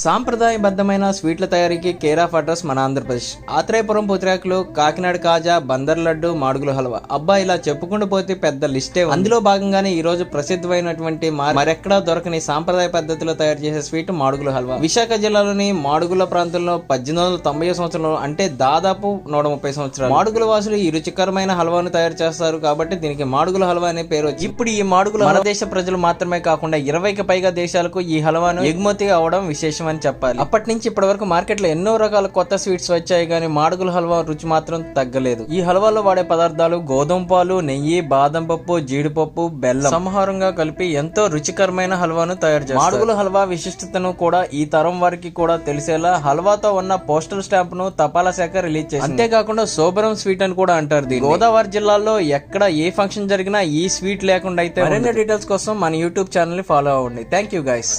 సాంప్రదాయబద్ధమైన స్వీట్ల తయారీకి care of address మన ఆంధ్రప్రదేశ్. ఆత్రేయపురం పూతరేకులు, కాకినాడ కాజా, బందర్ లడ్డు, మాడుగుల హల్వా. అబ్బా, ఇలా చెప్పుకుంటూ పోతే పెద్ద లిస్టే. అందులో భాగంగానే ఈ రోజు ప్రసిద్ధమైనటువంటి మరెక్కడా దొరకని సాంప్రదాయ పద్ధతిలో తయారు చేసే స్వీట్ మాడుగుల హల్వా. విశాఖ జిల్లాలోని మాడుగుల ప్రాంతంలో 1890 సంవత్సరంలో, అంటే దాదాపు 130 సంవత్సరాలు మాడుగుల వాసులు ఈ రుచికరమైన హల్వాను తయారు చేస్తారు కాబట్టి దీనికి మాడుగుల హల్వా అనే పేరు వచ్చింది. ఇప్పుడు ఈ మాడుగుల మన దేశ ప్రజలు మాత్రమే కాకుండా 20కి పైగా దేశాలకు ఈ హల్వాను ఎగుమతి అవడం విశేషం అని చెప్పాలి. అప్పటి నుంచి ఇప్పటి వరకు మార్కెట్ లో ఎన్నో రకాల కొత్త స్వీట్స్ వచ్చాయి, కానీ మాడుగుల హల్వా రుచి మాత్రం తగ్గలేదు. ఈ హల్వాలో వాడే పదార్థాలు గోధుమ పాలు, నెయ్యి, బాదం పప్పు, జీడిపప్పు, బెల్లం సంహారంగా కలిపి ఎంతో రుచికరమైన హల్వాను తయారు చేస్తారు. మాడుగుల హల్వా విశిష్టతను కూడా ఈ తరం వారికి కూడా తెలిసేలా హల్వాతో ఉన్న పోస్టల్ స్టాంప్ ను తపాలా శాఖ రిలీజ్ చేసింది. అంతేకాకుండా సోబరం స్వీట్ అని కూడా అంటారు దీన్ని. గోదావరి జిల్లాలో ఎక్కడ ఏ ఫంక్షన్ జరిగినా ఈ స్వీట్ లేకుండా అయితే. మరిన్ని డీటెయిల్స్ కోసం మన యూట్యూబ్ ఛానల్ ని ఫాలో అవ్వండి. Thank you guys.